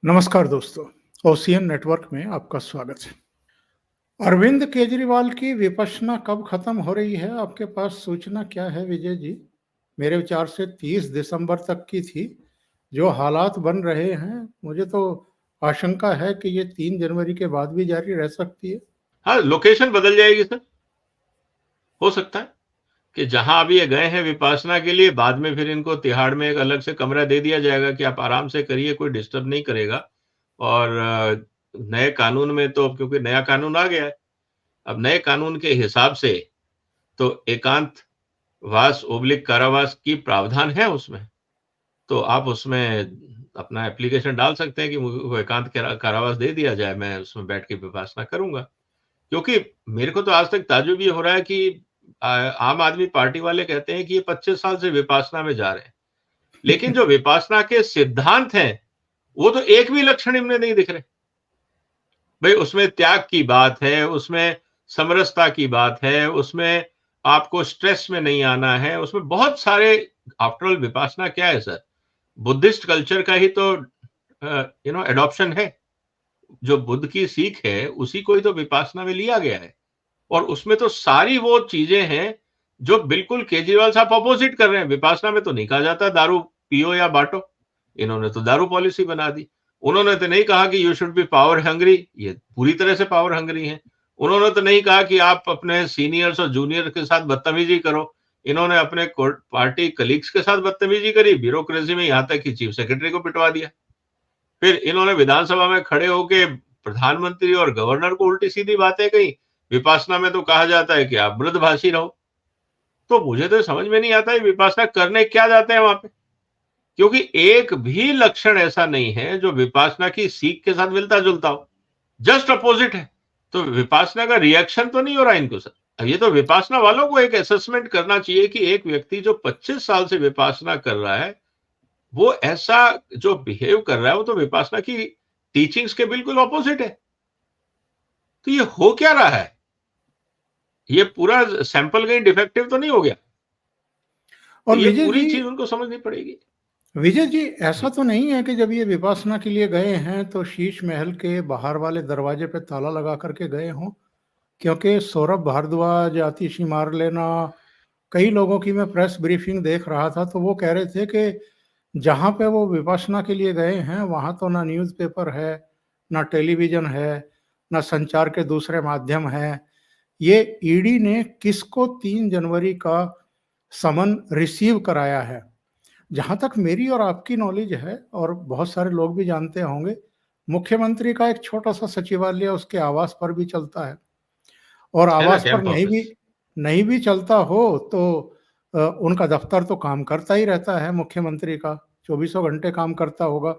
नमस्कार दोस्तों, ocean network में आपका स्वागत है। अरविंद केजरीवाल की विपश्यना कब खत्म हो रही है? आपके पास सूचना क्या है विजय जी? मेरे विचार से 30 दिसंबर तक की थी। जो हालात बन रहे हैं, मुझे तो आशंका है कि ये 3 जनवरी के बाद भी जारी रह सकती है। हाँ, लोकेशन बदल जाएगी सर। हो सकता है कि जहां अभी ये गए हैं विपासना के लिए, बाद में फिर इनको तिहाड़ में एक अलग से कमरा दे दिया जाएगा कि आप आराम से करिए, कोई डिस्टर्ब नहीं करेगा। और नए कानून में तो, क्योंकि नया कानून आ गया है, अब नए कानून के हिसाब से तो एकांत वास ओब्लिक कारावास की प्रावधान है उसमें। तो आप उसमें अपना एप्लीकेशन डाल सकते हैं कि मुझे वो एकांत कारावास दे दिया जाए, मैं उसमें बैठ के विपासना करूंगा। क्योंकि मेरे को तो आज तक ताज्जुब ये हो रहा है कि आम आदमी पार्टी वाले कहते हैं कि ये 25 साल से विपासना में जा रहे हैं, लेकिन जो विपासना के सिद्धांत हैं वो तो एक भी लक्षण इनमें नहीं दिख रहे। भाई, उसमें त्याग की बात है, उसमें समरसता की बात है, उसमें आपको स्ट्रेस में नहीं आना है, उसमें बहुत सारे। आफ्टर ऑल विपासना क्या है सर? बुद्धिस्ट कल्चर का ही तो एडॉप्शन है। जो बुद्ध की सीख है उसी को ही तो विपासना में लिया गया है। और उसमें तो सारी वो चीजें हैं जो बिल्कुल केजरीवाल साहब अपोजिट कर रहे हैं। विपासना में तो नहीं कहा जाता दारू पियो या बांटो, इन्होंने तो दारू पॉलिसी बना दी। उन्होंने तो नहीं कहा कि you should be power hungry, ये पूरी तरह से पावर हंग्री हैं। उन्होंने तो नहीं कहा कि आप अपने सीनियर्स और जूनियर के साथ बदतमीजी करो, इन्होंने अपने पार्टी कलीग्स के साथ बदतमीजी करी, ब्यूरोक्रेसी में यहां तक कि चीफ सेक्रेटरी को पिटवा दिया। फिर इन्होंने विधानसभा में खड़े होके प्रधानमंत्री और गवर्नर को उल्टी सीधी बातें कही। विपासना में तो कहा जाता है कि आप मृदभाषी रहो। तो मुझे तो समझ में नहीं आता है विपासना करने क्या जाते हैं वहां पे, क्योंकि एक भी लक्षण ऐसा नहीं है जो विपासना की सीख के साथ मिलता जुलता हो। जस्ट अपोजिट है। तो विपासना का रिएक्शन तो नहीं हो रहा इनको सर। अब ये तो विपासना वालों को एक असेसमेंट करना चाहिए कि एक व्यक्ति जो 25 साल से विपासना कर रहा है, वो ऐसा जो बिहेव कर रहा है वो तो विपासना की टीचिंग्स के बिल्कुल ऑपोजिट है। तो ये हो क्या रहा है? ये पूरा सैंपल कहीं डिफेक्टिव तो नहीं हो गया? तो और ये पूरी चीज उनको समझनी पड़ेगी। विजय जी, ऐसा तो नहीं है कि जब ये विपासना के लिए गए हैं तो शीश महल के बाहर वाले दरवाजे पे ताला लगा करके गए हों? क्योंकि सौरभ भारद्वाज, आतिशी मारलेना, कई लोगों की मैं प्रेस ब्रीफिंग देख रहा था, तो वो कह रहे थे कि जहाँ पे वो विपश्यना के लिए गए हैं, वहाँ तो ना न्यूज़पेपर है, ना टेलीविज़न है, ना संचार के दूसरे माध्यम हैं। ये ईडी ने किसको 3 जनवरी का समन रिसीव कराया है? जहाँ तक मेरी और आपकी नॉलेज है, और बहुत सारे लोग भी जानते होंगे, मुख्यमंत्री का एक छोटा-सा सचिवालय उसके आवास पर भी चलता है। और है ना, आवास पर कैंप ऑफिस। नहीं भी चलता हो तो उनका दफ्तर तो काम करता ही रहता है, मुख्यमंत्री का, चौबीसों घंटे काम करता होगा।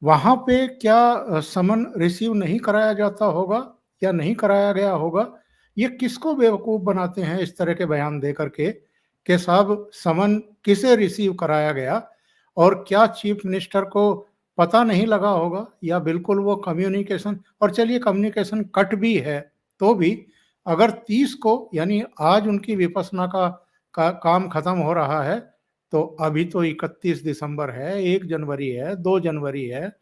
वहाँ पे क्या समन रिसीव नहीं कराया जाता होगा या नहीं कराया गया होगा? ये किसको बेवकूफ़ बनाते हैं इस तरह के बयान दे कर के कि साहब समन किसे रिसीव कराया गया? और क्या चीफ मिनिस्टर को पता नहीं लगा होगा, या बिल्कुल वो कम्युनिकेशन, और चलिए कम्युनिकेशन कट भी है, तो भी अगर 30 को, यानी आज उनकी विपश्यना का काम खत्म हो रहा है, तो अभी तो 31 दिसंबर है, 1 जनवरी है, 2 जनवरी है,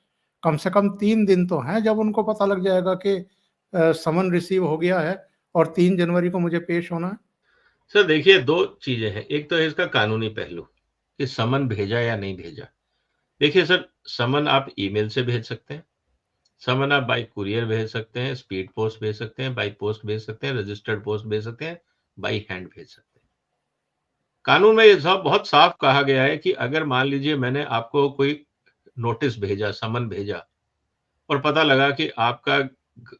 कम से कम 3 दिन तो हैं जब उनको पता लग जाएगा कि समन रिसीव हो गया है और 3 जनवरी को मुझे पेश होना है। सर देखिए, दो चीजें हैं। एक तो है इसका कानूनी पहलू कि समन भेजा या नहीं भेजा। देखिए सर, समन आप ईमेल से भेज सकते हैं, समन आप बाई कुरियर भेज सकते हैं, स्पीड पोस्ट भेज सकते हैं, बाई पोस्ट भेज सकते हैं, रजिस्टर्ड पोस्ट भेज सकते हैं, बाई हैंड भेज सकते हैं। कानून में ये सब बहुत साफ कहा गया है कि अगर मान लीजिए मैंने आपको कोई नोटिस भेजा, समन भेजा, और पता लगा कि आपका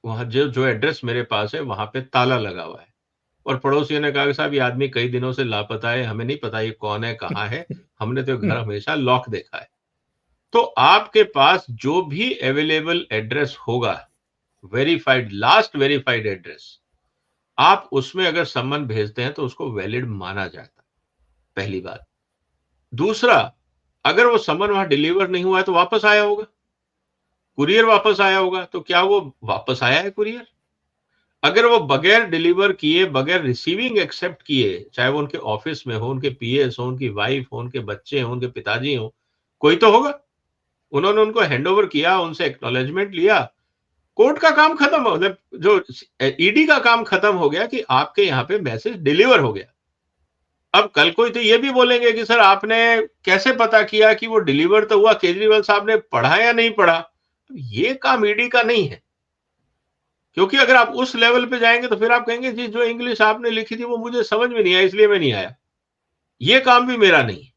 वहां जो जो एड्रेस मेरे पास है वहां पे ताला लगा हुआ है, और पड़ोसियों ने कहा कि साहब ये आदमी कई दिनों से लापता है, हमें नहीं पता ये कौन है, कहाँ है, हमने तो घर हमेशा लॉक देखा है। तो आपके पास जो भी अवेलेबल एड्रेस होगा, वेरीफाइड, लास्ट वेरीफाइड एड्रेस, आप उसमें अगर सम्मन भेजते हैं तो उसको वैलिड माना जाता है। पहली बात। दूसरा, अगर वो सम्मन वहां डिलीवर नहीं हुआ है तो वापस आया होगा, कुरियर वापस आया होगा, तो क्या वो वापस आया है कुरियर? अगर वो बगैर डिलीवर किए, बगैर रिसीविंग एक्सेप्ट किए, चाहे वो उनके ऑफिस में हो, उनके पीएस हो, उनकी वाइफ हो, उनके बच्चे हो, उनके पिताजी हो, कोई तो होगा। उन्होंने उनको हैंडओवर किया, उनसे एक्नॉलेजमेंट लिया, कोर्ट का काम खत्म हो, मतलब जो ईडी का काम खत्म हो गया कि आपके यहाँ पे मैसेज डिलीवर हो गया। अब कल कोई तो ये भी बोलेंगे कि सर आपने कैसे पता किया कि वो डिलीवर तो हुआ, केजरीवाल साहब ने पढ़ा या नहीं पढ़ा? ये काम ईडी का नहीं है, क्योंकि अगर आप उस लेवल पे जाएंगे तो फिर आप कहेंगे जी जो इंग्लिश आपने लिखी थी वो मुझे समझ में नहीं आया इसलिए मैं नहीं आया, ये काम भी मेरा नहीं है।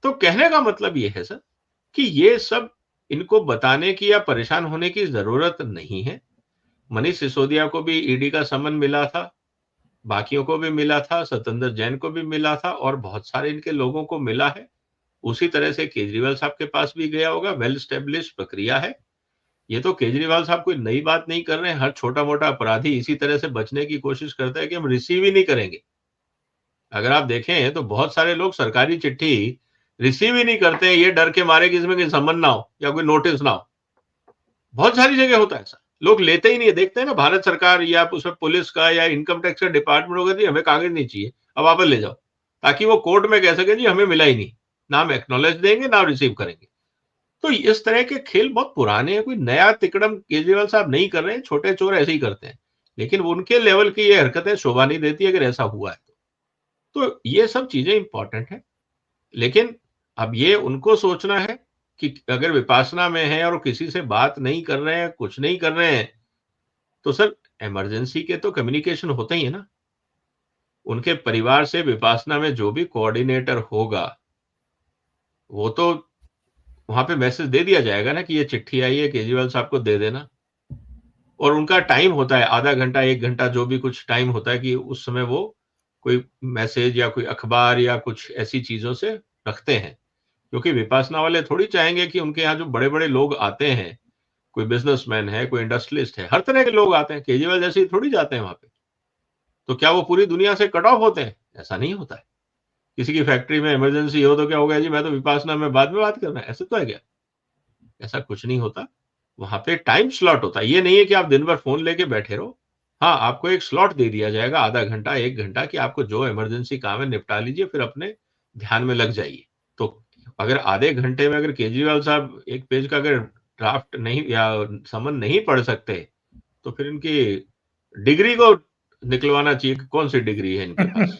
तो कहने का मतलब ये है सर कि ये सब इनको बताने की या परेशान होने की जरूरत नहीं है। मनीष सिसोदिया को भी ईडी का समन मिला था, बाकियों को भी मिला था, सत्येंद्र जैन को भी मिला था और बहुत सारे इनके लोगों को मिला है। उसी तरह से केजरीवाल साहब के पास भी गया होगा, वेल स्टेब्लिश प्रक्रिया है। ये तो केजरीवाल साहब कोई नई बात नहीं कर रहे हैं, हर छोटा मोटा अपराधी इसी तरह से बचने की कोशिश करता है कि हम रिसीव ही नहीं करेंगे। अगर आप देखें तो बहुत सारे लोग सरकारी चिट्ठी रिसीव ही नहीं करते हैं, ये डर के मारे कि इसमें कोई समन ना हो या कोई नोटिस ना हो। बहुत सारी जगह होता है ऐसा, लोग लेते ही नहीं है। देखते हैं ना भारत सरकार या उसमें पुलिस का या इनकम टैक्स का डिपार्टमेंट होगा, जी हमें कागज नहीं चाहिए, अब वापस ले जाओ, ताकि वो कोर्ट में कह सके जी हमें मिला ही नहीं, ना हम एक्नॉलेज देंगे ना रिसीव करेंगे। तो इस तरह के खेल बहुत पुराने हैं, कोई नया तिकड़म केजरीवाल साहब नहीं कर रहे हैं, छोटे चोर ऐसे ही करते हैं, लेकिन उनके लेवल की ये हरकतें शोभा नहीं देती अगर ऐसा हुआ है तो ये सब चीजें इंपॉर्टेंट है। लेकिन अब ये उनको सोचना है कि अगर विपासना में है और किसी से बात नहीं कर रहे हैं, कुछ नहीं कर रहे हैं, तो सर इमरजेंसी के तो कम्युनिकेशन होते ही है ना। उनके परिवार से विपासना में जो भी कोऑर्डिनेटर होगा वो तो वहां पे मैसेज दे दिया जाएगा ना कि ये चिट्ठी आई है, केजरीवाल साहब को दे देना। और उनका टाइम होता है, आधा घंटा 1 घंटा जो भी कुछ टाइम होता है कि उस समय वो कोई मैसेज या कोई अखबार या कुछ ऐसी चीजों से रखते हैं, क्योंकि विपासना वाले थोड़ी चाहेंगे कि उनके यहाँ जो बड़े बड़े लोग आते हैं, कोई बिजनेसमैन है, कोई इंडस्ट्रियलिस्ट है, हर तरह के लोग आते हैं, केजरीवाल जैसे ही थोड़ी जाते हैं वहां पे। तो क्या वो पूरी दुनिया से कट ऑफ होते हैं? ऐसा नहीं होता है। किसी की फैक्ट्री में इमरजेंसी हो तो क्या हो गया जी मैं तो विपासना में बाद में बात करना है, ऐसे तो है क्या? ऐसा कुछ नहीं होता। वहां पे टाइम स्लॉट होता है, ये नहीं है कि आप दिन भर फोन लेके बैठे रहो। हाँ, आपको एक स्लॉट दे दिया जाएगा, आधा घंटा 1 घंटा, कि आपको जो इमरजेंसी काम है निपटा लीजिए, फिर अपने ध्यान में लग जाइए। तो अगर आधे घंटे में अगर केजरीवाल साहब एक पेज का अगर ड्राफ्ट नहीं या समन नहीं पढ़ सकते तो फिर इनकी डिग्री को निकलवाना चाहिए कि कौन सी डिग्री है इनके पास।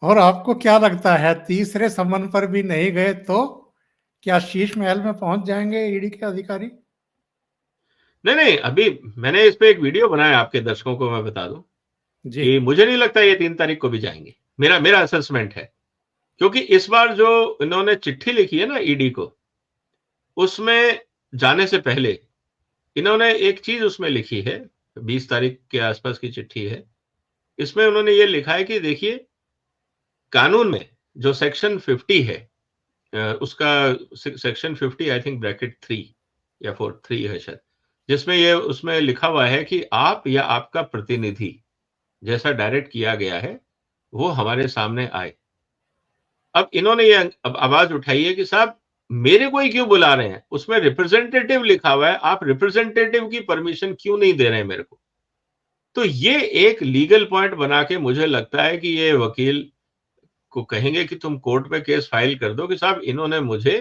और आपको क्या लगता है तीसरे समन पर भी नहीं गए तो क्या शीश महल में पहुंच जाएंगे ईडी के अधिकारी? नहीं, अभी मैंने इस पे एक वीडियो बनाया, आपके दर्शकों को मैं बता दूं जी। कि मुझे नहीं लगता ये 3 तारीख को भी जाएंगे। मेरा असेसमेंट है, क्योंकि इस बार जो इन्होंने चिट्ठी लिखी है ना ईडी को, उसमें जाने से पहले इन्होंने एक चीज उसमें लिखी है, 20 तारीख के आसपास की चिट्ठी है। इसमें उन्होंने ये लिखा है कि देखिए, कानून में जो सेक्शन 50 है, उसका सेक्शन 50 आई थिंक ब्रैकेट 3 या 4 3 है शायद, जिसमें ये उसमें लिखा हुआ है कि आप या आपका प्रतिनिधि जैसा डायरेक्ट किया गया है वो हमारे सामने आए। अब इन्होंने ये अब आवाज उठाई है कि साहब मेरे को ही क्यों बुला रहे हैं, उसमें रिप्रेजेंटेटिव लिखा हुआ है, आप रिप्रेजेंटेटिव की परमिशन क्यों नहीं दे रहे हैं मेरे को? तो ये एक लीगल पॉइंट बना के मुझे लगता है कि ये वकील को कहेंगे कि तुम कोर्ट में केस फाइल कर दो कि साहब इन्होंने मुझे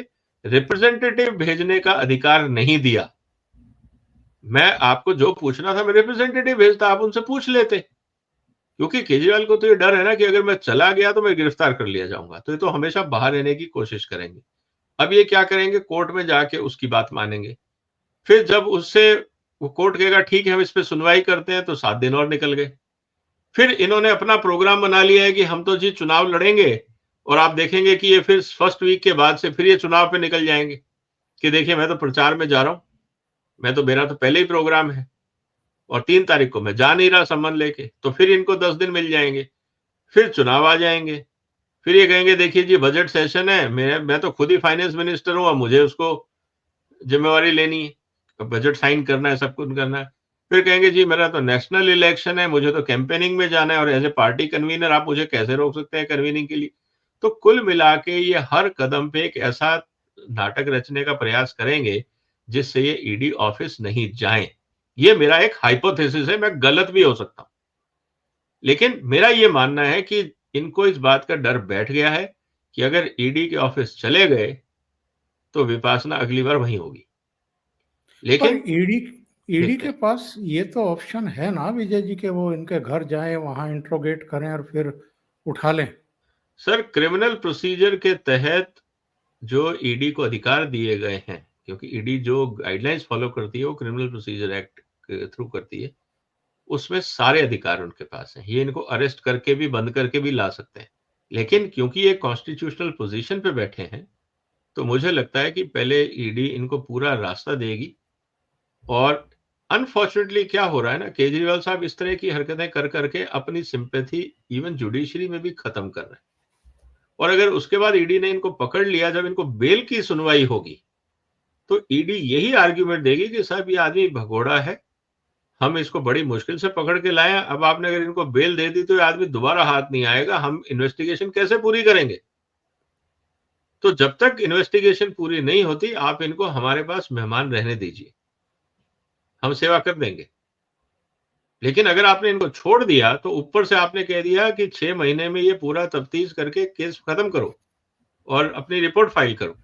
रिप्रेजेंटेटिव भेजने का अधिकार नहीं दिया। मैं आपको जो पूछना था मैं रिप्रेजेंटेटिव भेजता, आप उनसे पूछ लेते। क्योंकि केजरीवाल को तो ये डर है ना कि अगर मैं चला गया तो मैं गिरफ्तार कर लिया जाऊंगा, तो ये तो हमेशा बाहर रहने की कोशिश करेंगे। अब ये क्या करेंगे, कोर्ट में जाके उसकी बात मानेंगे। फिर जब उससे वो कोर्ट कहेगा ठीक है हम इस पे सुनवाई करते हैं, तो 7 दिन और निकल गए। फिर इन्होंने अपना प्रोग्राम बना लिया है कि हम तो जी चुनाव लड़ेंगे, और आप देखेंगे कि ये फिर फर्स्ट वीक के बाद से फिर ये चुनाव पे निकल जाएंगे कि देखिए मैं तो प्रचार में जा रहा हूं, मैं तो मेरा तो पहले ही प्रोग्राम है और 3 तारीख को मैं जा नहीं रहा सम्मान लेके, तो फिर इनको 10 दिन मिल जाएंगे, फिर चुनाव आ जाएंगे। फिर ये कहेंगे देखिए जी बजट सेशन है, मैं तो खुद ही फाइनेंस मिनिस्टर हूँ, मुझे उसको जिम्मेवारी लेनी है, बजट साइन करना है, सब कुछ करना है। फिर कहेंगे जी मेरा तो नेशनल इलेक्शन है, मुझे तो कैंपेनिंग में जाना है, और एज ए पार्टी कन्वीनर आप मुझे कैसे रोक सकते हैं कन्वीनिंग के लिए? तो कुल मिला के ये हर कदम पे एक ऐसा नाटक रचने का प्रयास करेंगे जिससे ये ईडी ऑफिस नहीं जाए। ये मेरा एक हाइपोथेसिस है, मैं गलत भी हो सकता हूं, लेकिन मेरा ये मानना है कि इनको इस बात का डर बैठ गया है कि अगर ईडी के ऑफिस चले गए तो विपासना अगली बार वहीं होगी। पर लेकिन ईडी के पास ये तो ऑप्शन है ना विजय जी के वो इनके घर जाएं, वहां इंट्रोगेट करें और फिर उठा लें। सर, क्रिमिनल प्रोसीजर के तहत जो ईडी को अधिकार दिए गए हैं, क्योंकि ईडी जो गाइडलाइंस फॉलो करती है वो क्रिमिनल प्रोसीजर एक्ट के थ्रू करती है, उसमें सारे अधिकार उनके पास हैं। ये इनको अरेस्ट करके भी, बंद करके भी ला सकते हैं। लेकिन क्योंकि ये कॉन्स्टिट्यूशनल पोजीशन पे बैठे हैं, तो मुझे लगता है कि पहले ईडी इनको पूरा रास्ता देगी। और अनफॉर्चुनेटली क्या हो रहा है ना, केजरीवाल साहब इस तरह की हरकतें कर करके अपनी सिंपैथी इवन जुडिशरी में भी खत्म कर रहे हैं। और अगर उसके बाद ईडी ने इनको पकड़ लिया, जब इनको बेल की सुनवाई होगी, तो ईडी यही आर्ग्यूमेंट देगी कि साहब ये आदमी भगोड़ा है, हम इसको बड़ी मुश्किल से पकड़ के लाए, अब आपने अगर इनको बेल दे दी तो ये आदमी दोबारा हाथ नहीं आएगा, हम इन्वेस्टिगेशन कैसे पूरी करेंगे? तो जब तक इन्वेस्टिगेशन पूरी नहीं होती, आप इनको हमारे पास मेहमान रहने दीजिए, हम सेवा कर देंगे। लेकिन अगर आपने इनको छोड़ दिया तो ऊपर से आपने कह दिया कि 6 महीने में ये पूरा तफ्तीश करके केस खत्म करो और अपनी रिपोर्ट फाइल करो।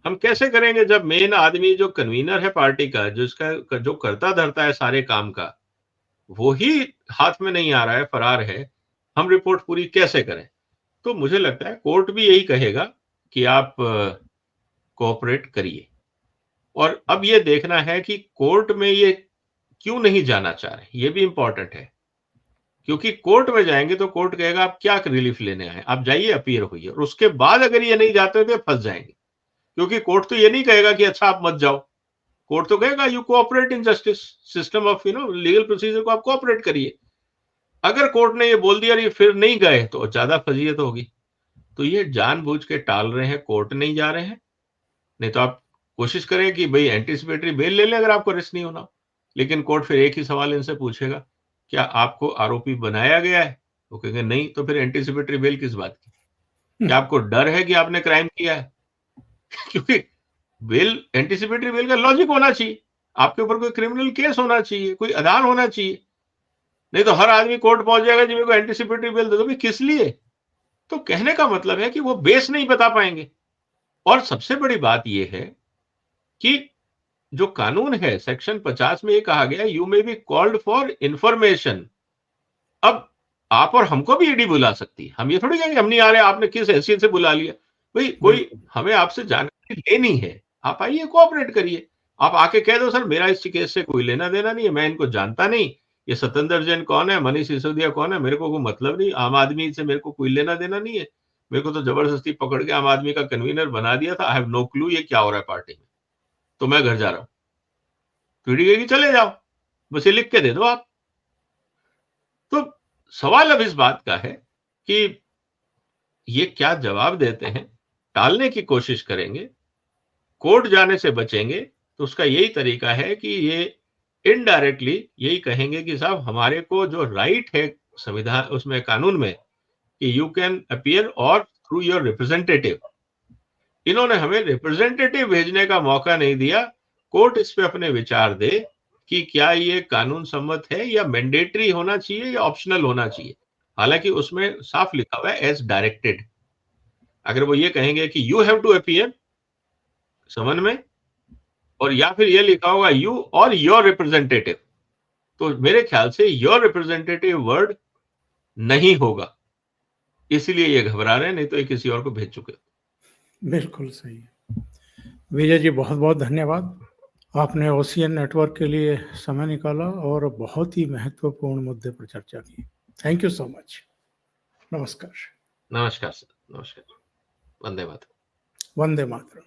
हम कैसे करेंगे जब मेन आदमी जो कन्वीनर है पार्टी का, जिसका जो करता धरता है सारे काम का, वो ही हाथ में नहीं आ रहा है, फरार है, हम रिपोर्ट पूरी कैसे करें? तो मुझे लगता है कोर्ट भी यही कहेगा कि आप कोऑपरेट करिए। और अब ये देखना है कि कोर्ट में ये क्यों नहीं जाना चाह रहे, ये भी इंपॉर्टेंट है। क्योंकि कोर्ट में जाएंगे तो कोर्ट कहेगा आप क्या रिलीफ लेने आए, आप जाइए अपीयर होइए, और उसके बाद अगर ये नहीं जाते तो फंस जाएंगे। क्योंकि कोर्ट तो ये नहीं कहेगा कि अच्छा आप मत जाओ, कोर्ट तो कहेगा you cooperate in justice system of legal procedure को आप कोऑपरेट करिए। अगर कोर्ट ने ये बोल दिया और ये फिर नहीं गए तो ज्यादा फजीयत होगी। तो ये जानबूझ के टाल रहे हैं, कोर्ट नहीं जा रहे हैं। नहीं तो आप कोशिश करें कि भाई एंटीसिपेटरी बेल ले लें अगर आपको अरेस्ट नहीं होना। लेकिन कोर्ट फिर एक ही सवाल इनसे पूछेगा, क्या आपको आरोपी बनाया गया है? वो कहेंगे नहीं, तो फिर एंटीसिपेटरी बेल किस बात की? क्या आपको डर है कि आपने क्राइम किया है? क्योंकि बेल, एंटीसिपेटरी बेल का लॉजिक होना चाहिए, आपके ऊपर कोई क्रिमिनल केस होना चाहिए, कोई आधार होना चाहिए। नहीं तो हर आदमी कोर्ट पहुंच जाएगा जी मेरे को एंटीसिपेटरी बेल दे दो, भाई किस लिए? तो कहने का मतलब है कि वो बेस नहीं बता पाएंगे। और सबसे बड़ी बात यह है कि जो कानून है सेक्शन 50 में ये कहा गया you may be called for information. अब आप और हमको भी ईडी बुला सकती है, हम ये थोड़ी कहेंगे हम नहीं आ रहे, आपने किस हैसियत से बुला लिया? भाई कोई हमें आपसे जानकारी लेनी है, आप आइए कोऑपरेट करिए। आप आके कह दो सर मेरा इस केस से कोई लेना देना नहीं है, मैं इनको जानता नहीं, ये सत्येंद्र जैन कौन है, मनीष सिसोदिया कौन है, मेरे को कोई मतलब नहीं, आम आदमी से मेरे को कोई लेना देना नहीं है, मेरे को तो जबरदस्ती पकड़ के आम आदमी का कन्वीनर बना दिया था, आई हैव नो क्लू ये क्या हो रहा है पार्टी में, तो मैं घर जा रहा हूं। पीढ़ी कहेगी चले जाओ, बस ये लिख के दे दो आप। तो सवाल अब इस बात का है कि ये क्या जवाब देते हैं? टालने की कोशिश करेंगे, कोर्ट जाने से बचेंगे, तो उसका यही तरीका है कि ये इनडायरेक्टली यही कहेंगे कि साहब हमारे को जो राइट है संविधान उसमें कानून में कि यू कैन अपीयर और थ्रू योर रिप्रेजेंटेटिव, इन्होंने हमें रिप्रेजेंटेटिव भेजने का मौका नहीं दिया। कोर्ट इस पे अपने विचार दे कि क्या ये कानून सम्मत है या मैंडेटरी होना चाहिए या ऑप्शनल होना चाहिए। हालांकि उसमें साफ लिखा हुआ है एज डायरेक्टेड। अगर वो ये कहेंगे कि यू हैव टू अपीयर समन में, और या फिर ये लिखा होगा यू और योर रिप्रेजेंटेटिव, तो मेरे ख्याल से योर रिप्रेजेंटेटिव वर्ड नहीं होगा, इसीलिए ये घबरा रहे हैं, नहीं तो ये किसी और को भेज चुके। बिल्कुल सही। विजय जी बहुत बहुत धन्यवाद, आपने ओशियन नेटवर्क के लिए समय निकाला और बहुत ही महत्वपूर्ण मुद्दे पर चर्चा की। Thank you so much. नमस्कार। नमस्कार सर, नमस्कार। वंदे मातरम। वंदे मातरम।